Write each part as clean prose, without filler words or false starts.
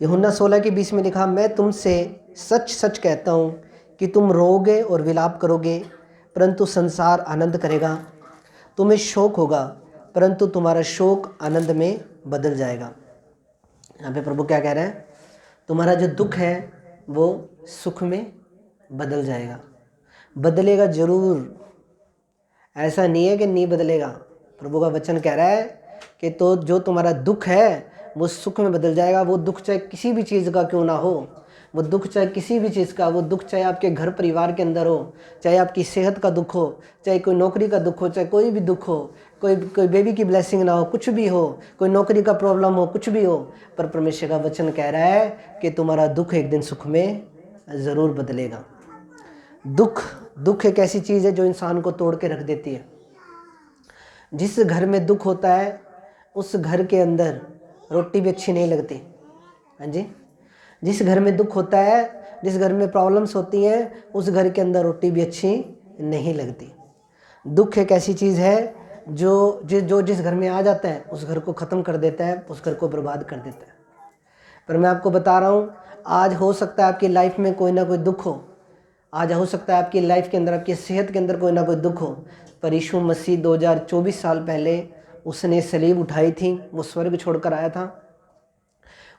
यूहन्ना 16:20 में लिखा, मैं तुमसे सच सच कहता हूँ कि तुम रोओगे और विलाप करोगे, परंतु संसार आनंद करेगा। तुम्हें शोक होगा, परंतु तुम्हारा शोक आनंद में बदल जाएगा। यहाँ पे प्रभु क्या कह रहे हैं? तुम्हारा जो दुख है वो सुख में बदल जाएगा। बदलेगा जरूर, ऐसा नहीं है कि नहीं बदलेगा। प्रभु का वचन कह रहा है कि तो जो तुम्हारा दुख है वो सुख में बदल जाएगा। वो दुख चाहे किसी भी चीज़ का क्यों ना हो, वो दुख चाहे किसी भी चीज़ का, वो दुख चाहे आपके घर परिवार के अंदर हो, चाहे आपकी सेहत का दुख हो, चाहे कोई नौकरी का दुख हो, चाहे कोई भी दुख हो, कोई बेबी की ब्लेसिंग ना हो, कुछ भी हो, कोई नौकरी का प्रॉब्लम हो, कुछ भी हो, पर परमेश्वर का वचन कह रहा है कि तुम्हारा दुख एक दिन सुख में ज़रूर बदलेगा। दुख एक ऐसी चीज़ है जो इंसान को तोड़ के रख देती है। जिस घर में दुख होता है उस घर के अंदर रोटी भी अच्छी नहीं लगती। हाँ जी, जिस घर में दुख होता है, जिस घर में प्रॉब्लम्स होती हैं, उस घर के अंदर रोटी भी अच्छी नहीं लगती। दुख एक ऐसी चीज़ है जो जिस घर में आ जाता है उस घर को ख़त्म कर देता है, उस घर को बर्बाद कर देता है। पर मैं आपको बता रहा हूँ, आज हो सकता है आपकी लाइफ में कोई ना कोई दुख हो, आज हो सकता है आपकी लाइफ के अंदर, आपकी सेहत के अंदर कोई ना कोई दुख हो, पर यीशु मसीह 2024 साल पहले उसने सलीब उठाई थी। वो स्वर्ग छोड़कर आया था,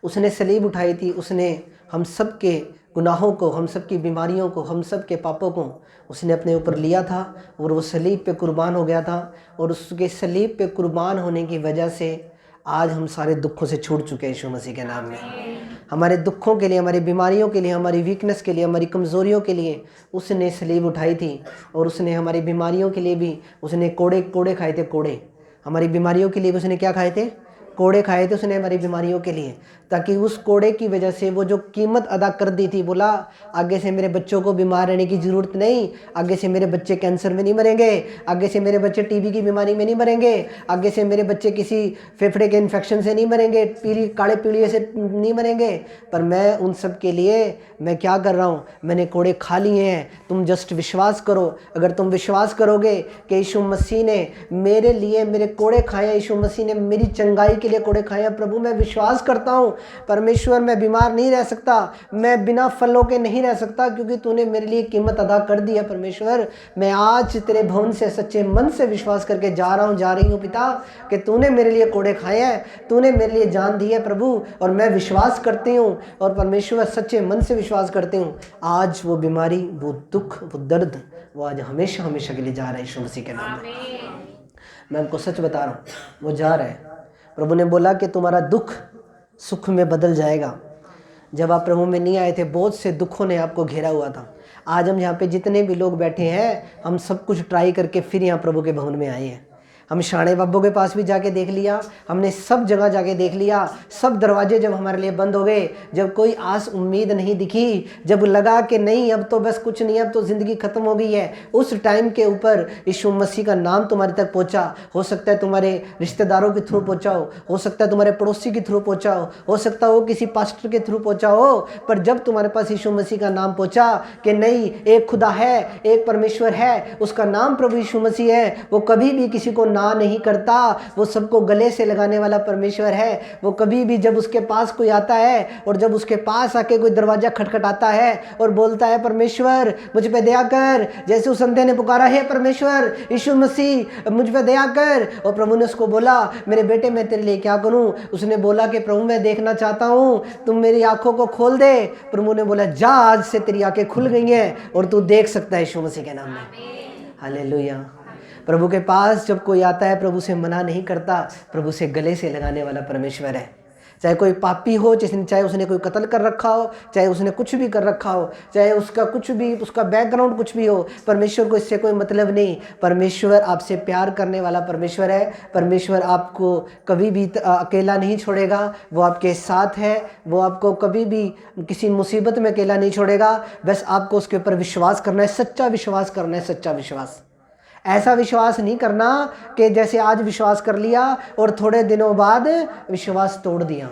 उसने सलीब उठाई थी, उसने हम सब के गुनाहों को, हम सब की बीमारियों को, हम सब के पापों को उसने अपने ऊपर लिया था और वो सलीब पे कुर्बान हो गया था। और उसके सलीब पे कुर्बान होने की वजह से आज हम सारे दुखों से छूट चुके हैं यीशु मसीह के नाम में। हमारे दुखों के लिए, हमारी बीमारियों के लिए, हमारी वीकनेस के लिए, हमारी कमज़ोरियों के लिए उसने सलीब उठाई थी। और उसने हमारी बीमारियों के लिए भी उसने कोड़े खाए थे। कोड़े, हमारी बीमारियों के लिए उसने क्या खाए थे? कोड़े खाए थे उसने हमारी बीमारियों के लिए, ताकि उस कोड़े की वजह से वो जो कीमत अदा कर दी थी, बोला आगे से मेरे बच्चों को बीमार रहने की ज़रूरत नहीं, आगे से मेरे बच्चे कैंसर में नहीं मरेंगे, आगे से मेरे बच्चे टीबी की बीमारी में नहीं मरेंगे, आगे से मेरे बच्चे किसी फेफड़े के इन्फेक्शन से नहीं मरेंगे, काले पीलिए से नहीं मरेंगे। पर मैं उन सब के लिए मैं क्या कर रहा हूँ? मैंने कोड़े खा लिए हैं। तुम जस्ट विश्वास करो। अगर तुम विश्वास करोगे कि यीशु मसीह ने मेरे लिए मेरे कोड़े खाए, यीशु मसीह ने मेरी चंगाई के लिए कोड़े खाए हैं, प्रभु मैं विश्वास करता हूँ परमेश्वर मैं बीमार नहीं रह सकता, मैं बिना फलों के नहीं रह सकता, क्योंकि तूने मेरे लिए कीमत अदा कर दी है। परमेश्वर मैं आज तेरे भवन से सच्चे मन से विश्वास करके जा रही हूँ पिता, कि तूने मेरे लिए कोड़े खाए हैं, तूने मेरे लिए जान दी है प्रभु, और मैं विश्वास करती हूँ और परमेश्वर सच्चे मन से विश्वास करती हूँ, आज वो बीमारी, वो दुख, वो दर्द, वो आज हमेशा हमेशा के लिए जा रहा है यीशु मसीह के नाम में। मैं आपको सच बता रहा हूँ, वो जा रहा है। प्रभु ने बोला कि तुम्हारा दुख सुख में बदल जाएगा। जब आप प्रभु में नहीं आए थे, बहुत से दुखों ने आपको घेरा हुआ था। आज हम यहाँ पे जितने भी लोग बैठे हैं, हम सब कुछ ट्राई करके फिर यहाँ प्रभु के भवन में आए हैं। हम शाणे बाबू के पास भी जाके देख लिया, हमने सब जगह जाके देख लिया, सब दरवाजे जब हमारे लिए बंद हो गए, जब कोई आस उम्मीद नहीं दिखी, जब लगा कि नहीं अब तो बस कुछ नहीं, अब तो ज़िंदगी ख़त्म हो गई है, उस टाइम के ऊपर यीशु मसीह का नाम तुम्हारे तक पहुंचा। हो सकता है तुम्हारे रिश्तेदारों के थ्रू पहुंचा हो सकता है तुम्हारे पड़ोसी के थ्रू पहुंचा हो सकता हो किसी पास्टर के थ्रू पहुंचा हो, पर जब तुम्हारे पास यीशु मसीह का नाम पहुंचा कि नहीं, एक खुदा है, एक परमेश्वर है, उसका नाम प्रभु यीशु मसीह है, वो कभी भी किसी को ना नहीं करता, वो सबको गले से लगाने वाला परमेश्वर है। वो कभी भी जब उसके पास कोई आता है और जब उसके पास आके कोई दरवाजा खटखटाता है और बोलता है परमेश्वर मुझ पे दया कर, जैसे उस अंधे ने पुकारा है परमेश्वर यीशु मसीह मुझ पे दया कर, और प्रभु ने उसको बोला मेरे बेटे मैं तेरे लिए क्या करूं? उसने बोला कि प्रभु मैं देखना चाहता हूं, तुम मेरी आंखों को खोल दे। प्रभु ने बोला जा, आज से तेरी आंखें खुल गई हैं और तू देख सकता है यीशु मसीह के नाम में। हालेलुया। प्रभु के पास जब कोई आता है, प्रभु से मना नहीं करता, प्रभु से गले से लगाने वाला परमेश्वर है। चाहे कोई पापी हो, चाहे उसने कोई कत्ल कर रखा हो, चाहे उसने कुछ भी कर रखा हो, चाहे उसका कुछ भी, उसका बैकग्राउंड कुछ भी हो, परमेश्वर को इससे कोई मतलब नहीं। परमेश्वर आपसे प्यार करने वाला परमेश्वर है। परमेश्वर आपको कभी भी अकेला नहीं छोड़ेगा, वो आपके साथ है, वो आपको कभी भी किसी मुसीबत में अकेला नहीं छोड़ेगा। बस आपको उसके ऊपर विश्वास करना है, सच्चा विश्वास करना है, सच्चा विश्वास। ऐसा विश्वास नहीं करना कि जैसे आज विश्वास कर लिया और थोड़े दिनों बाद विश्वास तोड़ दिया।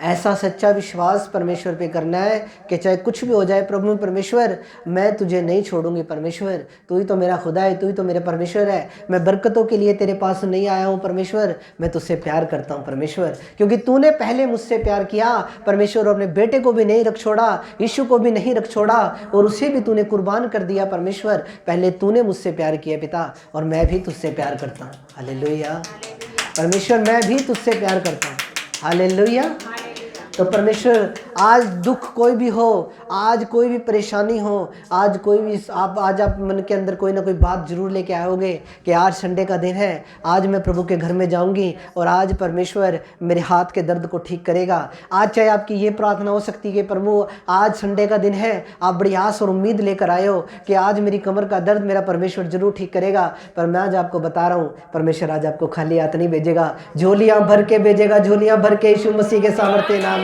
ऐसा सच्चा विश्वास परमेश्वर पे करना है कि चाहे कुछ भी हो जाए, प्रभु परमेश्वर मैं तुझे नहीं छोड़ूंगी। परमेश्वर तू ही तो मेरा खुदा है, तू ही तो मेरे परमेश्वर है। मैं बरकतों के लिए तेरे पास नहीं आया हूँ परमेश्वर, मैं तुझसे प्यार करता हूँ परमेश्वर, क्योंकि तूने पहले मुझसे प्यार किया परमेश्वर। और अपने बेटे को भी नहीं रख छोड़ा, यीशु को भी नहीं रख छोड़ा, और उसे भी तूने कुर्बान कर दिया परमेश्वर। पहले तूने मुझसे प्यार किया पिता, और मैं भी तुझसे प्यार करता हूँ। हालेलुया परमेश्वर, मैं भी तुझसे प्यार करता हूँ। हालेलुया। तो परमेश्वर आज दुख कोई भी हो, आज कोई भी परेशानी हो, आज कोई भी आप मन के अंदर कोई ना कोई बात जरूर लेके आओगे कि आज संडे का दिन है, आज मैं प्रभु के घर में जाऊंगी और आज परमेश्वर मेरे हाथ के दर्द को ठीक करेगा। आज चाहे आपकी ये प्रार्थना हो सकती है कि प्रभु आज संडे का दिन है, आप बड़ी आस और उम्मीद लेकर आए हो कि आज मेरी कमर का दर्द मेरा परमेश्वर जरूर ठीक करेगा। पर मैं आज आपको बता रहा हूँ, परमेश्वर आज आपको खाली हाथ नहीं भेजेगा, झोलियाँ भर के भेजेगा, झोलियाँ भर के, यीशु मसीह के सामर्थ्य नाम में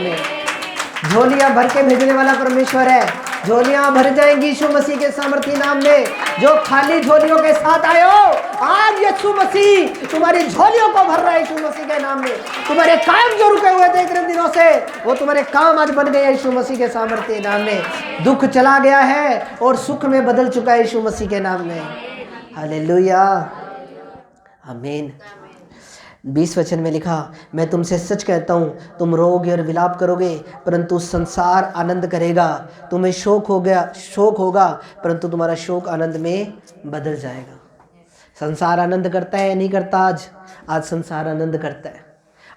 झोलियां भर के भेजने वाला परमेश्वर है। झोलियां भर जाएंगी यीशु मसीह के सामर्थी नाम में। जो खाली झोलियों के साथ आए हो, आज यीशु मसीह तुम्हारी झोलियों को भर रहा है यीशु मसीह के नाम में। तुम्हारे काम जो रुके हुए थे इतने दिनों से, वो तुम्हारे काम आज बन गए यीशु मसीह के सामर्थी नाम में। दुख चला गया है और सुख में बदल चुका है यीशु मसीह के नाम में। हालेलुया आमीन। 20 वचन में लिखा, मैं तुमसे सच कहता हूँ, तुम रोगे और विलाप करोगे परंतु संसार आनंद करेगा। तुम्हें शोक होगा परंतु तुम्हारा शोक आनंद में बदल जाएगा। संसार आनंद करता है या नहीं करता? आज संसार आनंद करता है।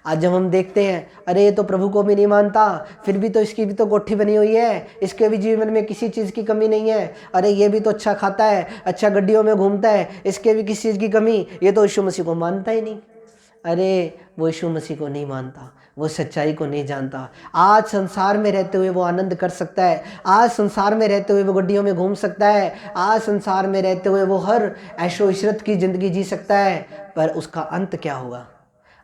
आज जब हम देखते हैं, अरे ये तो प्रभु को भी नहीं मानता, फिर भी तो इसकी भी तो कोठी बनी हुई है, इसके भी जीवन में किसी चीज़ की कमी नहीं है। अरे ये भी तो अच्छा खाता है, अच्छा गड्डियों में घूमता है, इसके भी किसी चीज़ की कमी, ये तो यीशु मसीह को मानता ही नहीं। अरे वो यीशु मसीह को नहीं मानता, वो सच्चाई को नहीं जानता। आज संसार में रहते हुए वो आनंद कर सकता है, आज संसार में रहते हुए वो गड्डियों में घूम सकता है, आज संसार में रहते हुए वो हर ऐशो इशरत की ज़िंदगी जी सकता है, पर उसका अंत क्या होगा?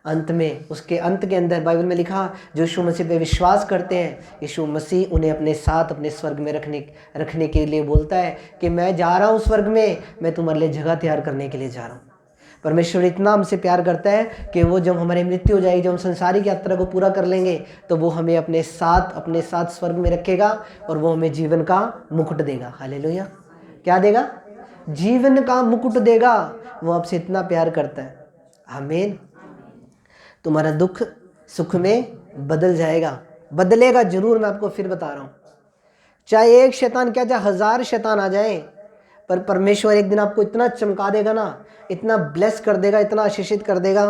अंत में, उसके अंत के अंदर बाइबल में लिखा, जो यीशु मसीह पे विश्वास करते हैं, यीशु मसीह उन्हें अपने साथ अपने स्वर्ग में रखने के लिए बोलता है कि मैं जा रहा हूँ स्वर्ग में, मैं तुम्हारे लिए जगह तैयार करने के लिए जा रहा हूँ। परमेश्वर इतना हमसे प्यार करता है कि वो जब हमारी मृत्यु हो जाएगी, जब हम संसारिक यात्रा को पूरा कर लेंगे, तो वो हमें अपने साथ स्वर्ग में रखेगा और वो हमें जीवन का मुकुट देगा। हालेलुया। क्या देगा? जीवन का मुकुट देगा। वो आपसे इतना प्यार करता है। आमीन। तुम्हारा दुख सुख में बदल जाएगा, बदलेगा जरूर। मैं आपको फिर बता रहा हूँ, चाहे एक शैतान क्या, चाहे 1000 शैतान आ जाए, पर परमेश्वर एक दिन आपको इतना चमका देगा ना, इतना ब्लेस कर देगा, इतना आशीषित कर देगा।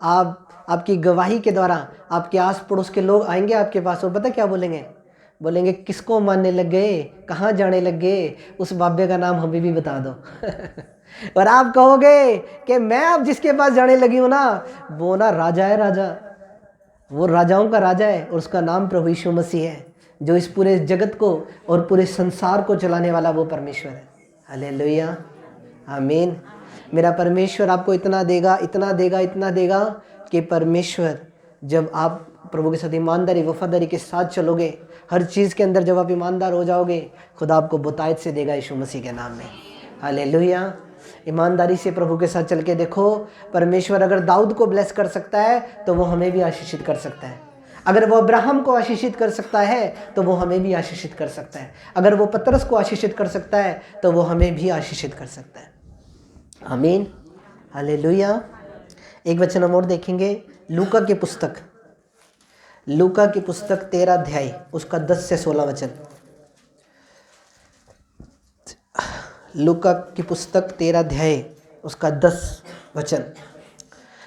आपकी गवाही के द्वारा आपके आस पड़ोस के लोग आएंगे आपके पास और पता क्या बोलेंगे? बोलेंगे किसको मानने लग गए, कहाँ जाने लग गए, उस बाबे का नाम हमें भी बता दो। और आप कहोगे कि मैं अब जिसके पास जाने लगी हूँ ना, वो ना राजा है, राजा, वो राजाओं का राजा है, और उसका नाम प्रभु यीशु मसीह है, जो इस पूरे जगत को और पूरे संसार को चलाने वाला वो परमेश्वर है। हालेलुया आमीन। मेरा परमेश्वर आपको इतना देगा, इतना देगा, इतना देगा कि परमेश्वर जब आप प्रभु के साथ ईमानदारी वफादारी के साथ चलोगे, हर चीज़ के अंदर जब आप ईमानदार हो जाओगे, खुदा आपको बहुतायत से देगा यीशु मसीह के नाम में। हालेलुया। ईमानदारी से प्रभु के साथ चल के देखो, परमेश्वर अगर दाऊद को ब्लेस कर सकता है तो वो हमें भी आशीषित कर सकता है। अगर वो अब्राहम को आशीषित कर सकता है तो वो हमें भी आशीषित कर सकता है। अगर वो पतरस को आशीषित कर सकता है तो वो हमें भी आशीषित कर सकता है। आमीन। हालेलुया। एक वचन हम और देखेंगे, लूका की पुस्तक 13 अध्याय उसका 10 से 16 वचन। लूका की पुस्तक 13 अध्याय उसका 10 वचन।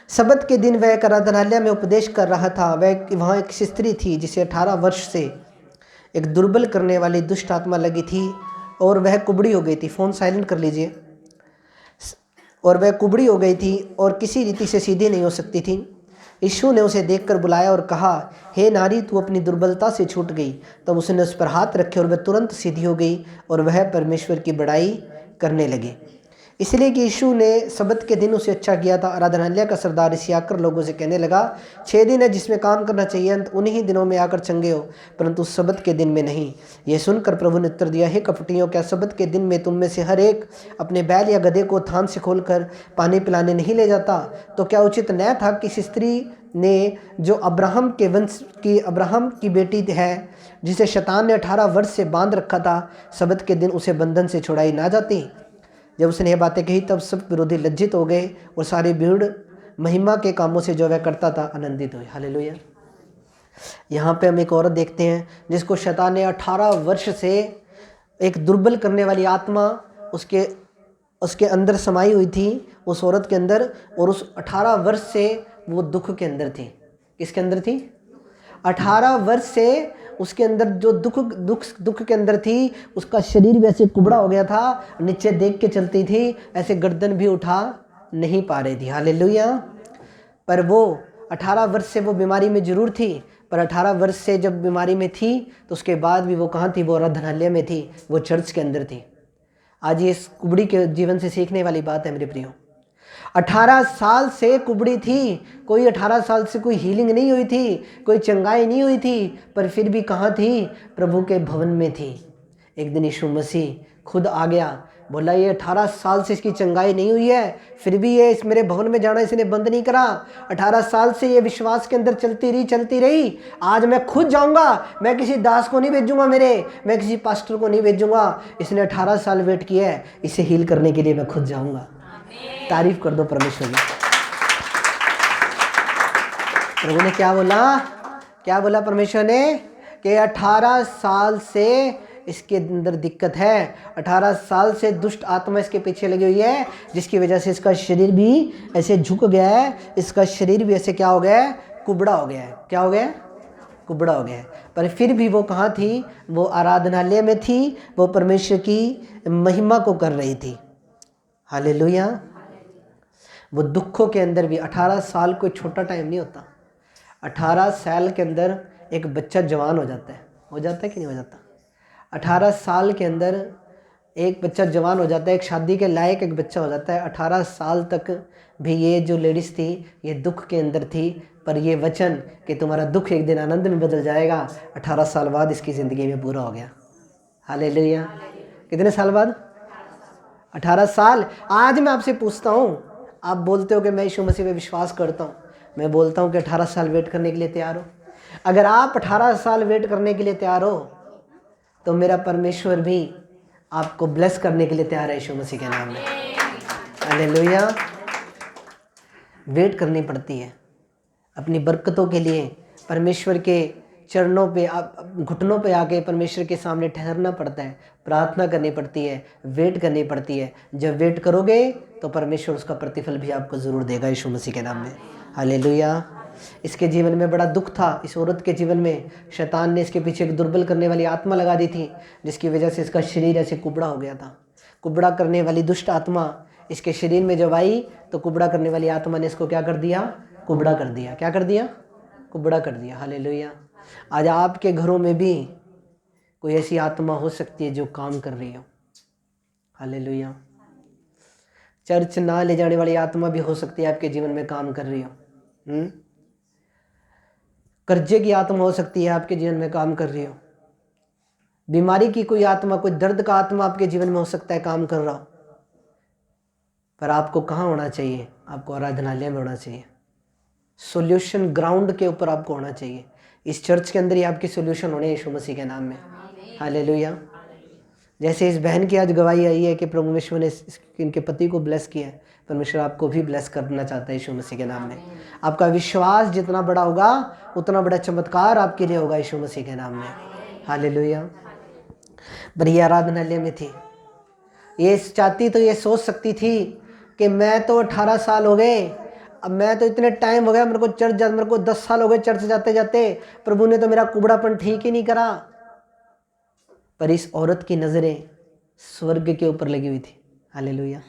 सबत के दिन वह एक आराधनालय में उपदेश कर रहा था। वहाँ एक स्त्री थी जिसे 18 वर्ष से एक दुर्बल करने वाली दुष्ट आत्मा लगी थी और वह कुबड़ी हो गई थी। फ़ोन साइलेंट कर लीजिए। और वह कुबड़ी हो गई थी और किसी रीति से सीधी नहीं हो सकती थी। यीशु ने उसे देखकर बुलाया और कहा, हे नारी, तू अपनी दुर्बलता से छूट गई। तब उसने उस पर हाथ रखे और वह तुरंत सीधी हो गई और वह परमेश्वर की बड़ाई करने लगी, इसलिए कि यीशु ने सबत के दिन उसे अच्छा किया था। आराधनालय का सरदार इसे आकर लोगों से कहने लगा, 6 दिन है जिसमें काम करना चाहिए, अंत उन्हीं दिनों में आकर चंगे हो, परंतु सबत के दिन में नहीं। यह सुनकर प्रभु ने उत्तर दिया, हे कपटियों, क्या सबत के दिन में तुम में से हर एक अपने बैल या गधे को थान से खोलकर पानी पिलाने नहीं ले जाता? तो क्या उचित न था कि स्त्री ने जो अब्राहम के वंश की अब्राहम की बेटी है, जिसे शैतान ने 18 वर्ष से बांध रखा था, सब्त के दिन उसे बंधन से छुड़ाई ना जाती। जब उसने ये बातें कही तब सब विरोधी लज्जित हो गए और सारी भीड़ महिमा के कामों से जो वह करता था आनंदित हुई। हालेलुया। यहाँ पे हम एक औरत देखते हैं जिसको शैतान ने 18 वर्ष से एक दुर्बल करने वाली आत्मा उसके अंदर समाई हुई थी, उस औरत के अंदर, और उस 18 वर्ष से वो दुख के अंदर थी। किसके अंदर थी? 18 वर्ष से उसके अंदर जो दुख के अंदर थी, उसका शरीर भी ऐसे कुबड़ा हो गया था, नीचे देख के चलती थी, ऐसे गर्दन भी उठा नहीं पा रही थी। हालेलुया। पर वो 18 वर्ष से वो बीमारी में जरूर थी, पर 18 वर्ष से जब बीमारी में थी तो उसके बाद भी वो कहाँ थी? वो आराधनालय में थी, वो चर्च के अंदर थी। आज ये इस कुबड़ी के जीवन से सीखने वाली बात है मेरे प्रियो। 18 साल से कुबड़ी थी, कोई 18 साल से कोई हीलिंग नहीं हुई थी, कोई चंगाई नहीं हुई थी, पर फिर भी कहाँ थी? प्रभु के भवन में थी। एक दिन यीशु मसीह खुद आ गया, बोला ये 18 साल से इसकी चंगाई नहीं हुई है, फिर भी ये इस मेरे भवन में जाना इसने बंद नहीं करा। 18 साल से ये विश्वास के अंदर चलती रही। आज मैं खुद जाऊंगा, मैं किसी दास को नहीं भेजूंगा, मैं किसी पास्टर को नहीं भेजूंगा। इसने 18 साल वेट किया है, इसे हील करने के लिए मैं खुद जाऊंगा। तारीफ कर दो परमेश्वर की। प्रभु ने क्या बोला परमेश्वर ने कि 18 साल से इसके अंदर दिक्कत है, 18 साल से दुष्ट आत्मा इसके पीछे लगी हुई है, जिसकी वजह से इसका शरीर भी ऐसे झुक गया है, इसका शरीर भी ऐसे क्या हो गया है? कुबड़ा हो गया है। क्या हो गया है? कुबड़ा हो गया है। पर फिर भी वो कहाँ थी? वो आराधनालय में थी, वो परमेश्वर की महिमा को कर रही थी। हालेलुया। वो दुखों के अंदर भी 18 साल कोई छोटा टाइम नहीं होता। 18 साल के अंदर एक बच्चा जवान हो जाता है कि नहीं हो जाता? 18 साल के अंदर एक बच्चा जवान हो जाता है, एक शादी के लायक एक बच्चा हो जाता है। 18 साल तक भी ये जो लेडीज़ थी ये दुख के अंदर थी, पर ये वचन कि तुम्हारा दुख एक दिन आनंद में बदल जाएगा, 18 साल बाद इसकी ज़िंदगी में पूरा हो गया। हालेलुया। कितने साल बाद? 18 साल। आज मैं आपसे पूछता हूँ, आप बोलते हो कि मैं यीशु मसीह पे विश्वास करता हूँ, मैं बोलता हूँ कि 18 साल वेट करने के लिए तैयार हो? अगर आप 18 साल वेट करने के लिए तैयार हो तो मेरा परमेश्वर भी आपको ब्लेस करने के लिए तैयार है यीशु मसीह के नाम में। हालेलुया। वेट करनी पड़ती है अपनी बरकतों के लिए, परमेश्वर के चरणों पे घुटनों पे आके परमेश्वर के सामने ठहरना पड़ता है, प्रार्थना करनी पड़ती है, वेट करनी पड़ती है। जब वेट करोगे तो परमेश्वर उसका प्रतिफल भी आपको ज़रूर देगा यीशु मसीह के नाम में। हालेलुया। इसके जीवन में बड़ा दुख था, इस औरत के जीवन में शैतान ने इसके पीछे एक दुर्बल करने वाली आत्मा लगा दी थी, जिसकी वजह से इसका शरीर ऐसे कुबड़ा हो गया था। कुबड़ा करने वाली दुष्ट आत्मा इसके शरीर में जब आई तो कुबड़ा करने वाली आत्मा ने इसको क्या कर दिया? कुबड़ा कर दिया। क्या कर दिया? कुबड़ा कर दिया। हालेलुया। आज आपके घरों में भी कोई ऐसी आत्मा हो सकती है जो काम कर रही हो। हालेलुया। चर्च ना ले जाने वाली आत्मा भी हो सकती है आपके जीवन में काम कर रही हो। कर्जे की आत्मा हो सकती है आपके जीवन में काम कर रही हो। बीमारी की कोई आत्मा, कोई दर्द का आत्मा आपके जीवन में हो सकता है काम कर रहा हो। पर आपको कहाँ होना चाहिए? आपको आराधनालय में होना चाहिए, सॉल्यूशन ग्राउंड के ऊपर आपको होना चाहिए। इस चर्च के अंदर ही आपकी सॉल्यूशन होने यीशु मसीह के नाम में। हालेलुया। जैसे इस बहन की आज गवाही आई है कि प्रभु परमेश्वर ने इनके पति को ब्लेस किया है, परमेश्वर आपको भी ब्लेस करना चाहता है यीशु मसीह के नाम में। आपका विश्वास जितना बड़ा होगा उतना बड़ा चमत्कार आपके लिए होगा यीशु मसीह के नाम में। हालेलुया। पर ये आराधनालय में थी, ये चाहती तो ये सोच सकती थी कि मैं तो 18 साल हो गए, अब मैं तो इतने टाइम हो गया मेरे को चर्च जाते, मेरे को 10 साल हो गए चर्च जाते जाते, प्रभु ने तो मेरा कुबड़ापन ठीक ही नहीं करा। पर इस औरत की नज़रें स्वर्ग के ऊपर लगी हुई थी। हालेलुया।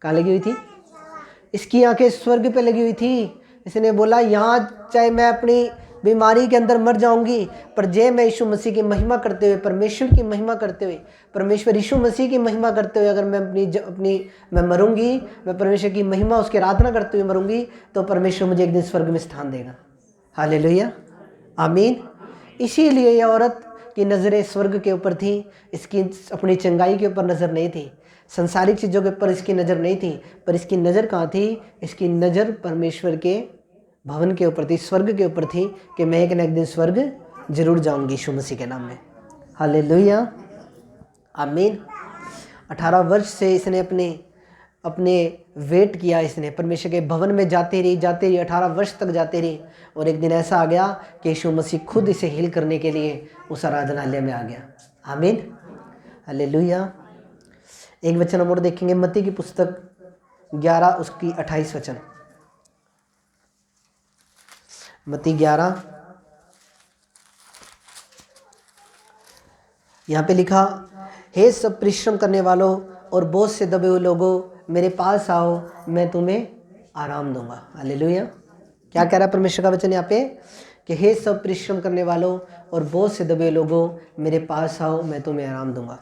कहाँ लगी हुई थी? इसकी आंखें स्वर्ग पे लगी हुई थी। इसने बोला यहाँ चाहे मैं अपनी बीमारी के अंदर मर जाऊंगी, पर जे मैं यीशु मसीह की महिमा करते हुए, परमेश्वर की महिमा करते हुए, परमेश्वर यीशु मसीह की महिमा करते हुए अगर मैं मैं मरूंगी, मैं परमेश्वर की महिमा उसकी आराधना करते हुए मरूंगी, तो परमेश्वर मुझे एक दिन स्वर्ग में स्थान देगा। हालेलुया। आमीन। इसीलिए यह औरत की नज़रें स्वर्ग के ऊपर थी, इसकी अपनी चंगाई के ऊपर नज़र नहीं थी, संसारिक चीज़ों के ऊपर इसकी नज़र नहीं थी, पर इसकी नज़र कहाँ थी? इसकी नज़र परमेश्वर के भवन के ऊपर थी, स्वर्ग के ऊपर थी कि मैं एक न एक दिन स्वर्ग जरूर जाऊंगी यीशु मसीह के नाम में। हालेलुया, आमीन। 18 वर्ष से इसने अपने अपने वेट किया, इसने परमेश्वर के भवन में जाते रही 18 वर्ष तक जाते रही। और एक दिन ऐसा आ गया कि यीशु मसीह खुद इसे हील करने के लिए उस आराधनालय में आ गया। आमीन, हालेलुया। एक वचन हम और देखेंगे, मत्ती की पुस्तक 11 उसकी 28 वचन। मत्ती 11, यहाँ पे लिखा, हे सब परिश्रम करने वालों और बोझ से दबे हुए लोगों, मेरे पास आओ, मैं तुम्हें आराम दूंगा। हालेलुया। क्या कह रहा है परमेश्वर का वचन यहाँ पे कि हे सब परिश्रम करने वालों और बोझ से दबे लोगों, मेरे पास आओ, मैं तुम्हें आराम दूंगा।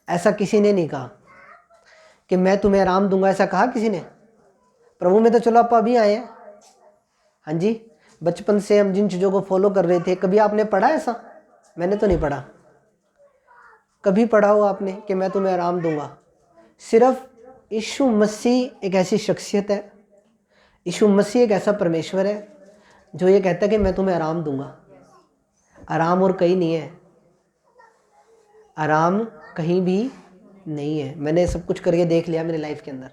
ऐसा किसी ने नहीं कहा कि मैं तुम्हें आराम दूंगा, ऐसा कहा किसी ने? प्रभु में तो चलो आप अभी आए हैं, हाँ जी, बचपन से हम जिन चीज़ों को फॉलो कर रहे थे, कभी आपने पढ़ा ऐसा? मैंने तो नहीं पढ़ा। कभी पढ़ा हो आपने कि मैं तुम्हें आराम दूंगा? सिर्फ यीशु मसीह एक ऐसी शख्सियत है, यीशु मसीह एक ऐसा परमेश्वर है जो ये कहता है कि मैं तुम्हें आराम दूंगा। आराम और कहीं नहीं है, आराम कहीं भी नहीं है। मैंने सब कुछ करके देख लिया मेरी लाइफ के अंदर,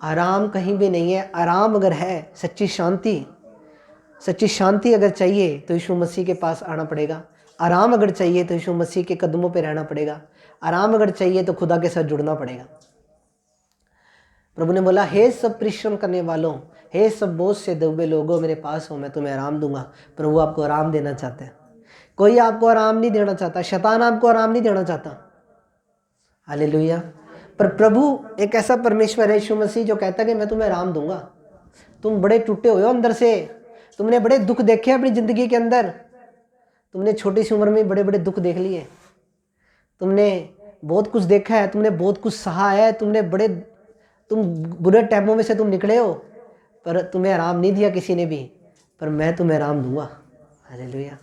आराम कहीं भी नहीं है। आराम अगर है, सच्ची शांति अगर चाहिए तो यीशु मसीह के पास आना पड़ेगा। आराम अगर चाहिए तो यीशु मसीह के कदमों पे रहना पड़ेगा। आराम अगर चाहिए तो खुदा के साथ जुड़ना पड़ेगा। प्रभु ने बोला, हे सब परिश्रम करने वालों, हे सब बोझ से दबे लोगों, मेरे पास हो, मैं तुम्हें आराम दूंगा। प्रभु आपको आराम देना चाहते हैं। कोई आपको आराम नहीं देना चाहता, शैतान आपको आराम नहीं देना चाहता। हालेलुया। पर प्रभु एक ऐसा परमेश्वर है, यीशु मसीह, जो कहता है कि मैं तुम्हें आराम दूंगा। तुम बड़े टूटे हुए हो अंदर से, तुमने बड़े दुख देखे अपनी ज़िंदगी के अंदर, तुमने छोटी सी उम्र में बड़े बड़े दुख देख लिए, तुमने बहुत कुछ देखा है, तुमने बहुत कुछ सहा है, तुम बुरे टाइमों में से तुम निकले हो, पर तुम्हें आराम नहीं दिया किसी ने भी, पर मैं तुम्हें आराम दूंगा। हालेलुया।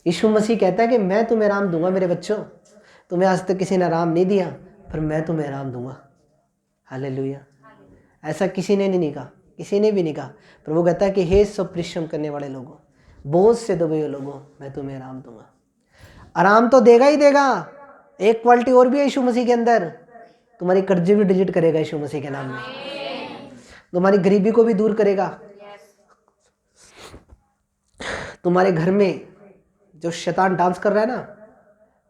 यीशु मसीह कहता है कि मैं तुम्हें आराम दूंगा मेरे बच्चों, तुम्हें आज तक किसी ने आराम नहीं दिया, पर मैं तुम्हें आराम दूंगा। हालेलुया। ऐसा किसी ने नहीं कहा, किसी ने भी नहीं कहा। प्रभु कहता है कि हे सब परिश्रम करने वाले लोगों, बोझ से दबे हुए लोगों, मैं तुम्हें आराम दूंगा। आराम तो देगा ही देगा। एक क्वालिटी और भी है यीशु मसीह के अंदर, तुम्हारी कर्जे भी डिलीट करेगा यीशु मसीह के नाम में, तुम्हारी गरीबी को भी दूर करेगा, तुम्हारे घर में जो शैतान डांस कर रहा है ना,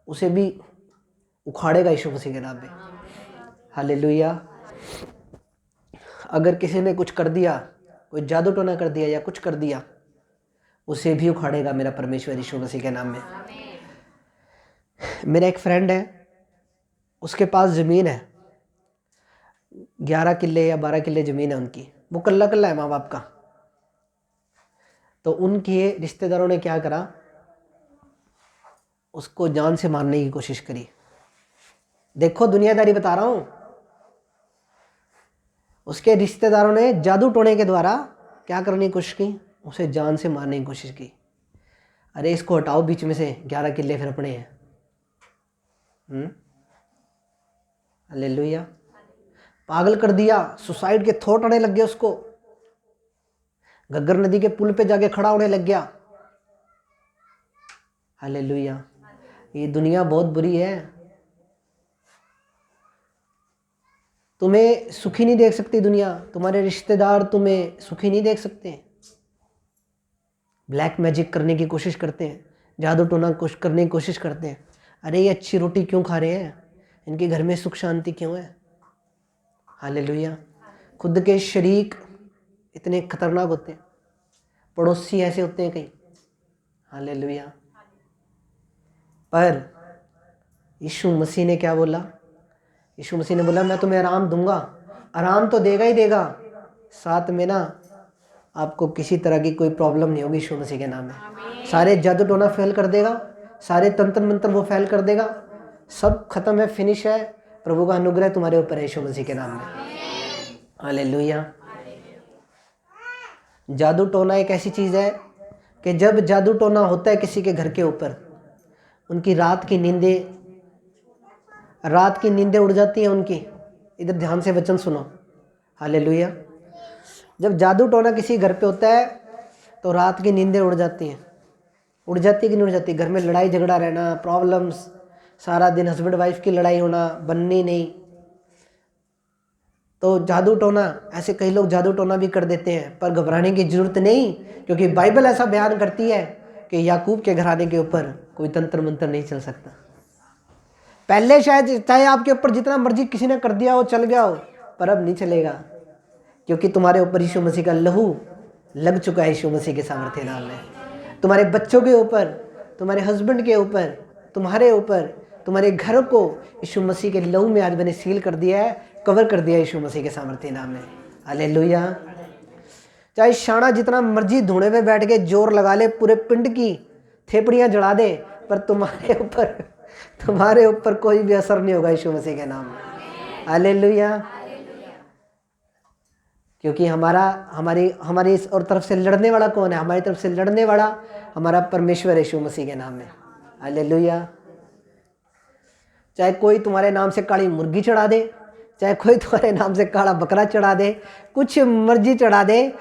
उसे भी उखाड़ेगा यीशु मसीह के नाम में। हालेलुया। अगर किसी ने कुछ कर दिया, कोई जादू टोना कर दिया या कुछ कर दिया, उसे भी उखाड़ेगा मेरा परमेश्वर यीशु मसीह के नाम में। मेरा एक फ्रेंड है, उसके पास ज़मीन है, 11 किले या 12 किले ज़मीन है उनकी, वो कल्ला कल्ला है माँ बाप का। तो उनके रिश्तेदारों ने क्या करा, उसको जान से मारने की कोशिश करी। देखो दुनियादारी बता रहा हूँ। उसके रिश्तेदारों ने जादू टोने के द्वारा क्या करने की कोशिश की, उसे जान से मारने की कोशिश की। अरे इसको हटाओ बीच में से, 11 किले फिर अपने हैं। हालेलुया। पागल कर दिया, सुसाइड के थॉट आने लग गए उसको, घग्गर नदी के पुल पे जाके खड़ा होने लग गया। हालेलुया। ये दुनिया बहुत बुरी है, तुम्हें सुखी नहीं देख सकती दुनिया, तुम्हारे रिश्तेदार तुम्हें सुखी नहीं देख सकते। ब्लैक मैजिक करने की कोशिश करते हैं, जादू टोना करने की कोशिश करते हैं। अरे ये अच्छी रोटी क्यों खा रहे हैं, इनके घर में सुख शांति क्यों है। हालेलुया। खुद के शरीक इतने खतरनाक होते हैं, पड़ोसी ऐसे होते हैं कई। हालेलुया। पर यीशु मसीह ने क्या बोला, यीशु मसीह ने बोला मैं तुम्हें आराम दूंगा। आराम तो देगा ही देगा, साथ में ना आपको किसी तरह की कोई प्रॉब्लम नहीं होगी यीशु मसीह के नाम में। सारे जादू टोना फेल कर देगा, सारे तंत्र मंत्र वो फेल कर देगा, सब खत्म है, फिनिश है। प्रभु का अनुग्रह तुम्हारे ऊपर है यीशु मसीह के नाम में। हालेलुया। जादू टोना एक ऐसी चीज़ है कि जब जादू टोना होता है किसी के घर के ऊपर, उनकी रात की नींदें उड़ जाती हैं उनकी। इधर ध्यान से वचन सुनो। हालेलुया। जब जादू टोना किसी घर पे होता है तो रात की नींदें उड़ जाती हैं। उड़ जाती कि नहीं उड़ जाती? घर में लड़ाई झगड़ा रहना, प्रॉब्लम्स, सारा दिन हस्बैंड वाइफ की लड़ाई होना, बननी नहीं। तो जादू टोना, ऐसे कई लोग जादू टोना भी कर देते हैं, पर घबराने की जरूरत नहीं, क्योंकि बाइबल ऐसा बयान करती है कि याकूब के घराने के ऊपर कोई तंत्र मंत्र नहीं चल सकता। पहले शायद चाहे आपके ऊपर जितना मर्जी किसी ने कर दिया हो, चल गया हो, पर अब नहीं चलेगा, क्योंकि तुम्हारे ऊपर यीशु मसीह का लहू लग चुका है। यीशु मसीह के सामर्थ्य नाम में तुम्हारे बच्चों के ऊपर, तुम्हारे हस्बैंड के ऊपर, तुम्हारे ऊपर, तुम्हारे घर को यीशु मसीह के लहू में आज मैंने सील कर दिया है, कवर कर दिया यीशु मसीह के सामर्थ्य नाम में। हालेलुया। चाहे शाना जितना मर्जी धुएं में बैठ के जोर लगा ले, पूरे पिंड की थेपड़ियां जला दे, पर तुम्हारे ऊपर कोई भी असर नहीं होगा यीशु मसीह के नाम में। हालेलुया। क्योंकि हमारी इस और तरफ से लड़ने वाला कौन है? हमारी तरफ से लड़ने वाला हमारा परमेश्वर यीशु मसीह के नाम में। हालेलुया। चाहे कोई तुम्हारे नाम से काली मुर्गी चढ़ा दे, चाहे कोई तुम्हारे नाम से काला बकरा चढ़ा दे, कुछ मर्जी चढ़ा दे,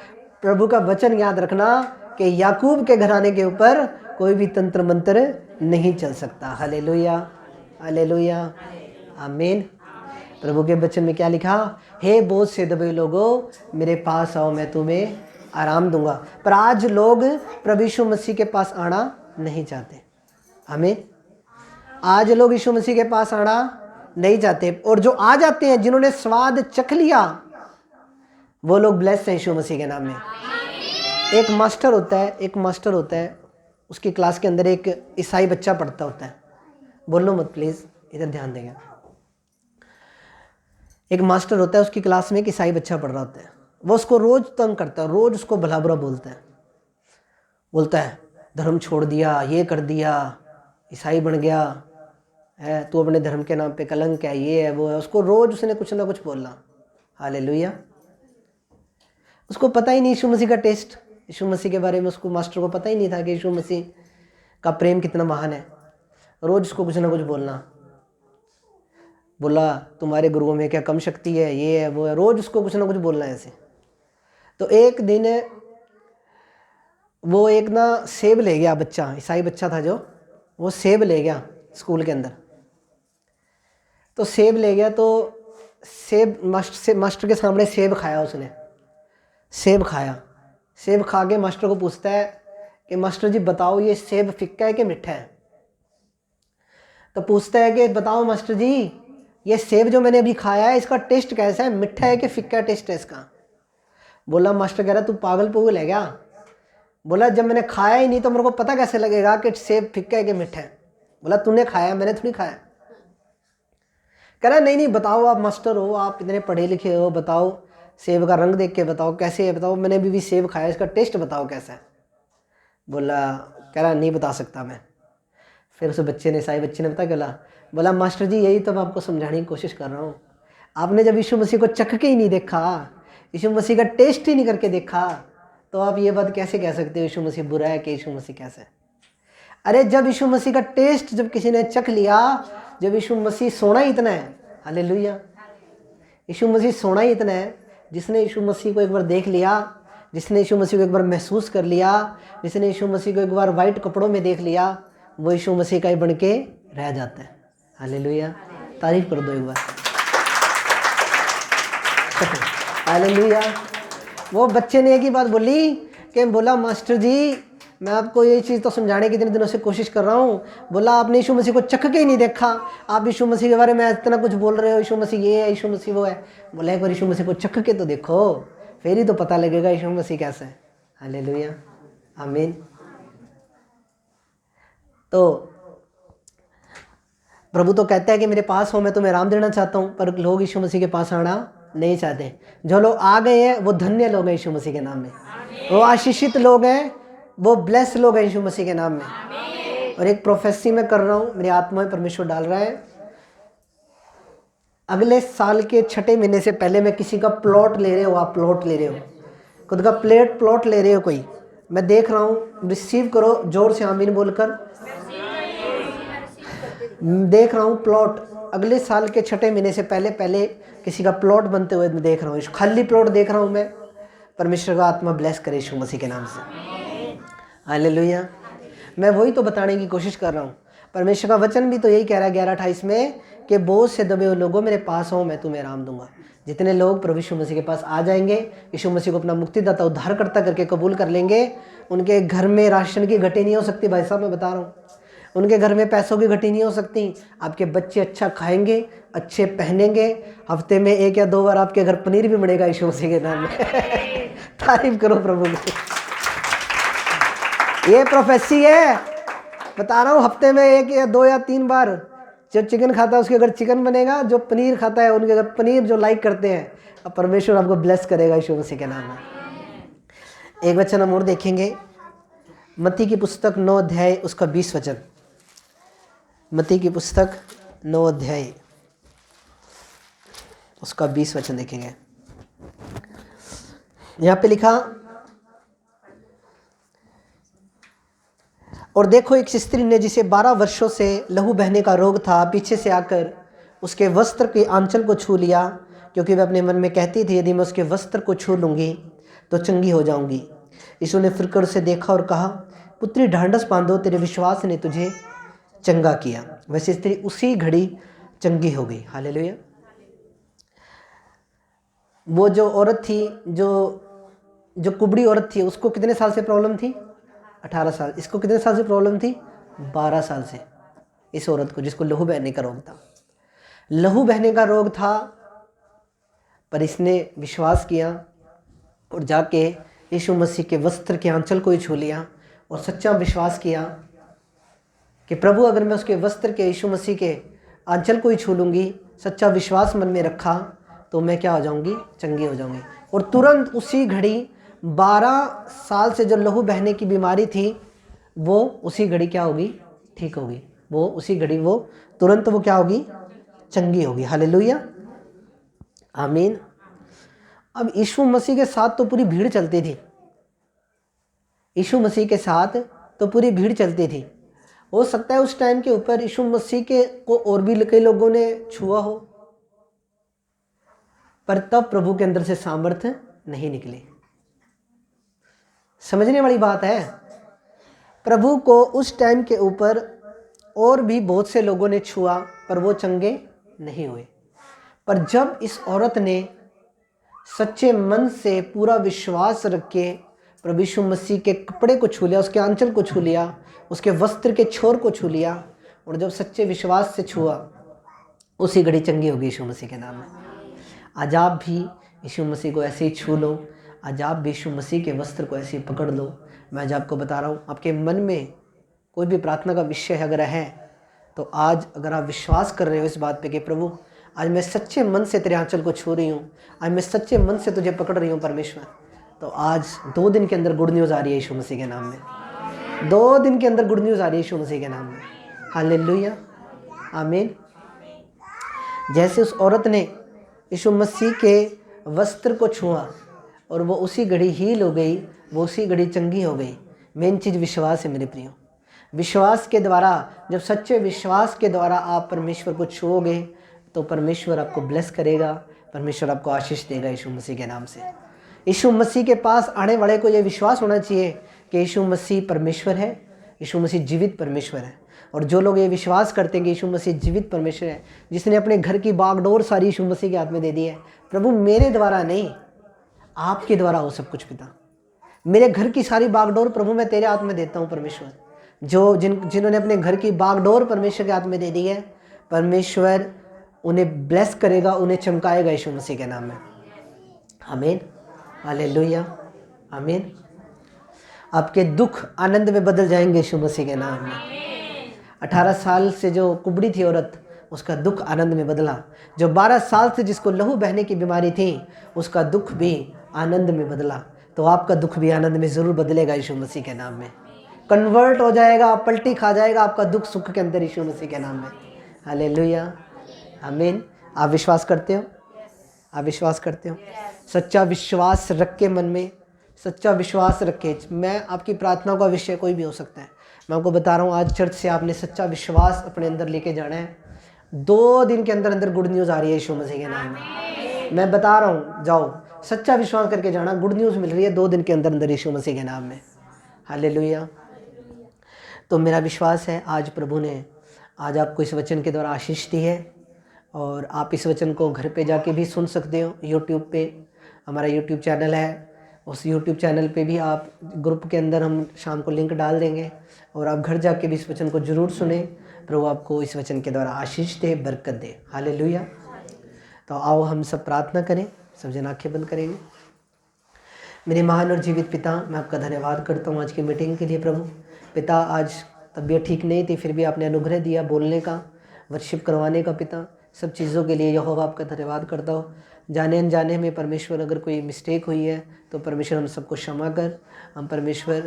प्रभु का वचन याद रखना कि याकूब के घराने के ऊपर कोई भी तंत्र मंत्र नहीं चल सकता। हालेलुया, हालेलुया, आमीन। प्रभु के वचन में क्या लिखा? हे बोझ से दबे लोगों, मेरे पास आओ, मैं तुम्हें आराम दूंगा। पर आज लोग प्रभु यीशु मसीह के पास आना नहीं चाहते। आमीन। आज लोग यीशु मसीह के पास आना नहीं चाहते, और जो आ जाते हैं, जिन्होंने स्वाद चख लिया, वो लोग ब्लेस्ड हैं यीशु मसीह के नाम में। एक मास्टर होता है, उसकी क्लास के अंदर एक ईसाई बच्चा पढ़ता होता है। बोलो मत प्लीज़, इधर ध्यान देंगे। एक मास्टर होता है, उसकी क्लास में एक ईसाई बच्चा पढ़ रहा होता है। वो उसको रोज़ तंग करता है, रोज़ उसको भला बुरा बोलता है धर्म छोड़ दिया, ये कर दिया, ईसाई बन गया है, तू अपने धर्म के नाम पे कलंक है, ये है, वो है। उसको रोज़ उसने कुछ ना कुछ बोलना। हालेलुया। उसको पता ही नहीं यीशु मसीह का टेस्ट, यीशु मसीह के बारे में उसको, मास्टर को पता ही नहीं था कि यीशु मसीह का प्रेम कितना महान है। रोज़ उसको कुछ ना कुछ बोला तुम्हारे गुरुओं में क्या कम शक्ति है, ये है, वो है, रोज़ उसको कुछ ना कुछ बोलना है ऐसे। तो एक दिन वो एक ना सेब ले गया, बच्चा, ईसाई बच्चा था जो, वो सेब ले गया स्कूल के अंदर। तो सेब ले गया, तो सेब मास्टर के सामने सेब खाया उसने। सेब खा के मास्टर को पूछता है कि मास्टर जी बताओ, ये सेब फिक्का है कि मीठा है? तो पूछता है कि बताओ मास्टर जी, ये सेब जो मैंने अभी खाया है, इसका टेस्ट कैसा है, मीठा है कि फिक्का टेस्ट है इसका? बोला, मास्टर कह रहा तू पागल है क्या? बोला, जब मैंने खाया ही नहीं तो मेरे को पता कैसे लगेगा कि सेब फिक्का है कि मीठा है? बोला, तूने खाया, मैंने थोड़ी खाया। कह रहा नहीं बताओ, आप मास्टर हो, आप इतने पढ़े लिखे हो, बताओ, सेब का रंग देख के बताओ कैसे है, बताओ, मैंने भी सेब खाया, इसका टेस्ट बताओ कैसा है। कह रहा नहीं बता सकता मैं। फिर उस बच्चे ने, ईसाई बच्चे ने पता बोला मास्टर जी यही तो मैं आपको समझाने की कोशिश कर रहा हूँ। आपने जब यीशु मसीह को चख के ही नहीं देखा, यीशु मसीह का टेस्ट ही नहीं करके देखा, तो आप ये बात कैसे कह सकते हो यीशु मसीह बुरा है कि यीशु मसीह कैसा है? अरे जब यीशु मसीह का टेस्ट जब किसी ने चख लिया, जब यीशु मसीह सोना ही इतना है, हालेलुया, यीशु मसीह सोना ही इतना है, जिसने यीशु मसीह को एक बार देख लिया, जिसने यीशु मसीह को एक बार महसूस कर लिया, जिसने यीशु मसीह को एक बार वाइट कपड़ों में देख लिया, वो यीशु मसीह का ही बन के रह जाता है। हालेलुया, तारीफ कर दो एक बार। हालेलुया। वो बच्चे ने एक ही बात बोली कि बोला मास्टर जी मैं आपको ये चीज़ तो समझाने की इतने दिनों से कोशिश कर रहा हूँ। बोला आपने यीशु मसीह को चख के ही नहीं देखा, आप यीशु मसीह के बारे में इतना कुछ बोल रहे हो, यीशु मसीह ये है, यीशु मसीह वो है। बोला एक बार यीशु मसीह को चख के तो देखो, फिर ही तो पता लगेगा यीशु मसीह कैसा है। हालेलुया, आमीन। तो प्रभु तो कहता है कि मेरे पास हो, मैं तुम्हें आराम देना चाहता हूँ, पर लोग यीशु मसीह के पास आना नहीं चाहते। जो लोग आ गए हैं वो धन्य लोग हैं यीशु मसीह के नाम में, वो आशीषित लोग हैं, वो ब्लेस लोग हैं यीशु मसीह के नाम में। और एक प्रोफेसी में कर रहा हूँ, मेरी आत्मा में परमेश्वर डाल रहा है, अगले साल के 6 महीने से पहले मैं किसी का प्लॉट ले रहे हो, आप प्लॉट ले रहे हो, खुद का प्लॉट ले रहे हो कोई, मैं देख रहा हूँ, रिसीव करो जोर से आमीन बोलकर। देख रहा हूँ प्लॉट अगले साल के 6 महीने से पहले किसी का प्लॉट बनते हुए मैं देख रहा हूँ, खाली प्लॉट देख रहा हूँ मैं, परमेश्वर का आत्मा ब्लेस करे यीशु मसीह के नाम से। हालेलुया। मैं वही तो बताने की कोशिश कर रहा हूँ। परमेश्वर का वचन भी तो यही कह रहा है 11:28 में कि बोझ से दबे हुए लोगों मेरे पास हो, मैं तुम्हें आराम दूंगा। जितने लोग प्रभु यीशु मसीह के पास आ जाएंगे, यीशु मसीह को अपना मुक्तिदाता उद्धारकर्ता करके कबूल कर लेंगे, उनके घर में राशन की घटी नहीं हो सकती। भाई साहब मैं बता रहा हूँ, उनके घर में पैसों की घटी नहीं हो सकती। आपके बच्चे अच्छा खाएंगे, अच्छे पहनेंगे, हफ्ते में 1 या 2 बार आपके घर पनीर भी बनेगा यीशु मसीह के नाम में। तारीफ करो प्रभु की। ये प्रोफेसी है, बता रहा हूँ। हफ्ते में 1 या 2 या 3 बार जो चिकन खाता है उसके घर चिकन बनेगा, जो पनीर खाता है उनके घर पनीर, जो लाइक करते हैं। अब परमेश्वर आपको ब्लेस करेगा यीशु मसीह के नाम में। एक वचन हम और देखेंगे, मत्ती की पुस्तक 9 अध्याय उसका 20 वचन। मत्ती की पुस्तक 9 अध्याय उसका 20 वचन देखेंगे। यहाँ पे लिखा, और देखो एक स्त्री ने जिसे 12 वर्षों से लहू बहने का रोग था, पीछे से आकर उसके वस्त्र के आंचल को छू लिया, क्योंकि वह अपने मन में कहती थी यदि मैं उसके वस्त्र को छू लूँगी तो चंगी हो जाऊँगी। यीशु ने फिरकर उसे देखा और कहा, पुत्री ढांढस बांधो, तेरे विश्वास ने तुझे चंगा किया। वैसे स्त्री उसी घड़ी चंगी हो गई। हालेलुया। वो जो औरत थी, जो कुबड़ी औरत थी, उसको कितने साल से प्रॉब्लम थी? 18 साल। इसको कितने साल से प्रॉब्लम थी? 12 साल से। इस औरत को, जिसको लहू बहने का रोग था, लहू बहने का रोग था, पर इसने विश्वास किया और जाके यीशु मसीह के वस्त्र के आंचल को ही छू लिया और सच्चा विश्वास किया कि प्रभु अगर मैं उसके वस्त्र के, यीशु मसीह के आंचल को ही छू लूँगी, सच्चा विश्वास मन में रखा, तो मैं क्या हो जाऊँगी? चंगी हो जाऊँगी। और तुरंत उसी घड़ी 12 साल से जो लहू बहने की बीमारी थी, वो उसी घड़ी क्या होगी? ठीक होगी। वो उसी घड़ी, वो तुरंत वो क्या होगी? चंगी होगी। हालेलुया, आमीन। अब यीशु मसीह के साथ तो पूरी भीड़ चलती थी, यीशु मसीह के साथ तो पूरी भीड़ चलती थी। हो सकता है उस टाइम के ऊपर यीशु मसीह के को और भी कई लोगों ने छुआ हो, पर तब प्रभु के अंदर से सामर्थ्य नहीं निकली। समझने वाली बात है। प्रभु को उस टाइम के ऊपर और भी बहुत से लोगों ने छुआ, पर वो चंगे नहीं हुए। पर जब इस औरत ने सच्चे मन से पूरा विश्वास रख के प्रभु यीशु मसीह के कपड़े को छू लिया, उसके आंचल को छू लिया, उसके वस्त्र के छोर को छू लिया, और जब सच्चे विश्वास से छुआ, उसी घड़ी चंगी होगी यीशु मसीह के नाम में। आज आप भी यीशु मसीह को ऐसे ही छू लो, आज आप भी यीशु मसीह के वस्त्र को ऐसे ही पकड़ लो। मैं आज आपको बता रहा हूँ, आपके मन में कोई भी प्रार्थना का विषय अगर है, तो आज अगर आप विश्वास कर रहे हो इस बात पे कि प्रभु आज मैं सच्चे मन से तेरे आंचल को छू रही हूँ, आज मैं सच्चे मन से तुझे पकड़ रही हूँ परमेश्वर, तो आज 2 दिन के अंदर गुड न्यूज़ आ रही है यीशु मसीह के नाम में। 2 दिन के अंदर गुड न्यूज़ आ रही है यीशु मसीह के नाम में। हालेलुया, आमीन। जैसे उस औरत ने यीशु मसीह के वस्त्र को छुआ और वो उसी घड़ी हील हो गई, वो उसी घड़ी चंगी हो गई। मेन चीज़ विश्वास है मेरे प्रियो। विश्वास के द्वारा, जब सच्चे विश्वास के द्वारा आप परमेश्वर को छुओगे, तो परमेश्वर आपको ब्लेस करेगा, परमेश्वर आपको आशीष देगा यीशु मसीह के नाम से। यीशु मसीह के पास आने वाले को यह विश्वास होना चाहिए कि यीशु मसीह परमेश्वर है, यीशु मसीह जीवित परमेश्वर है। और जो लोग ये विश्वास करते हैं कि यीशु मसीह जीवित परमेश्वर है, जिसने अपने घर की बागडोर सारी यीशु मसीह के हाथ में दे दी है, प्रभु मेरे द्वारा नहीं, आपके द्वारा हो सब कुछ पिता, मेरे घर की सारी बागडोर प्रभु मैं तेरे हाथ में देता हूँ परमेश्वर। जो जिन्होंने अपने घर की बागडोर परमेश्वर के हाथ में दे दी है, परमेश्वर उन्हें ब्लेस करेगा, उन्हें चमकाएगा यीशु मसीह के नाम में। आमीन, हालेलुया, आमीन। आपके दुख आनंद में बदल जाएंगे यीशु मसीह के नाम में। 18 साल से जो कुबड़ी थी औरत, उसका दुख आनंद में बदला। जो 12 साल से जिसको लहू बहने की बीमारी थी, उसका दुख भी आनंद में बदला। तो आपका दुख भी आनंद में ज़रूर बदलेगा यीशु मसीह के नाम में। कन्वर्ट हो जाएगा, पलटी खा जाएगा आपका दुख सुख के अंदर यीशु मसीह के नाम में। हालेलुया, आमीन। आप विश्वास करते हो? आप विश्वास करते हो? सच्चा विश्वास रख के मन में, सच्चा विश्वास रख के, मैं आपकी प्रार्थना का विषय कोई भी हो सकता है, मैं आपको बता रहा हूँ, आज चर्च से आपने सच्चा विश्वास अपने अंदर लेके जाना है। 2 दिन के अंदर अंदर गुड न्यूज़ आ रही है यीशु मसीह के नाम में। मैं बता रहा हूँ, जाओ सच्चा विश्वास करके जाना, गुड न्यूज़ मिल रही है 2 दिन के अंदर अंदर यीशु मसीह के नाम में। हालेलुया। तो मेरा विश्वास है आज प्रभु ने आज आपको इस वचन के द्वारा आशीष दी है, और आप इस वचन को घर पे जाके भी सुन सकते हो। यूट्यूब पे हमारा यूट्यूब चैनल है, उस यूट्यूब चैनल पे भी आप ग्रुप के अंदर हम शाम को लिंक डाल देंगे, और आप घर जाके भी इस वचन को ज़रूर सुने। प्रभु आपको इस वचन के द्वारा आशीष दे, बरकत दे। हालेलुया। तो आओ हम सब प्रार्थना करें, सब जन आंखें बंद करेंगे। मेरे महान और जीवित पिता, मैं आपका धन्यवाद करता हूँ आज की मीटिंग के लिए। प्रभु पिता, आज तबीयत ठीक नहीं थी, फिर भी आपने अनुग्रह दिया बोलने का, वर्शिप करवाने का। पिता, सब चीज़ों के लिए यहोवा आपका धन्यवाद करता हूँ। जाने अनजाने में परमेश्वर अगर कोई मिस्टेक हुई है तो परमेश्वर हम सबको क्षमा कर। हम परमेश्वर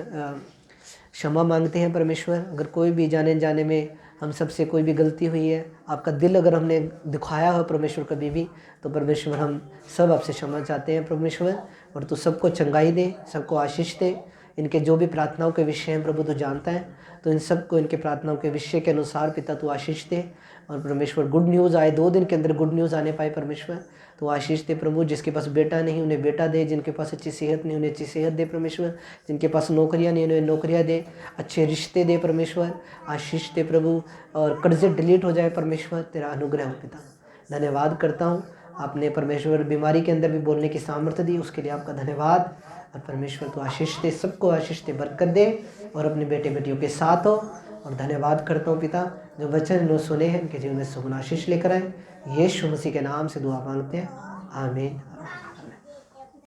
क्षमा मांगते हैं परमेश्वर। अगर कोई भी जाने अनजाने में हम सबसे कोई भी गलती हुई है, आपका दिल अगर हमने दिखाया हो परमेश्वर कभी भी, तो परमेश्वर हम सब आपसे क्षमा चाहते हैं परमेश्वर। और तू सबको चंगाई दे, सबको आशीष दे। इनके जो भी प्रार्थनाओं के विषय हैं प्रभु तू जानता है, तो इन सबको इनके प्रार्थनाओं के विषय के अनुसार पिता तू आशीष दे। और परमेश्वर गुड न्यूज़ आए, 2 दिन के अंदर गुड न्यूज़ आने पाए परमेश्वर, तो आशीष दे प्रभु। जिसके पास बेटा नहीं उन्हें बेटा दे, जिनके पास अच्छी सेहत नहीं उन्हें अच्छी सेहत दे परमेश्वर, जिनके पास नौकरियां नहीं उन्हें नौकरियां दे, अच्छे रिश्ते दे परमेश्वर, आशीष दे प्रभु। और कर्जे डिलीट हो जाए परमेश्वर, तेरा अनुग्रह हो पिता। धन्यवाद करता हूँ, आपने परमेश्वर बीमारी के अंदर भी बोलने की सामर्थ्य दी, उसके लिए आपका धन्यवाद। और परमेश्वर तो आशीष दे, सबको आशीष दे, बरकत दे, और अपने बेटे बेटियों के साथ हो। और धन्यवाद करता हूँ पिता, जो वचन इन्होंने सुने हैं उनके जीवन में सुगुण आशीष लेकर आए। यीशु मसीह के नाम से दुआ मांगते हैं, आमीन।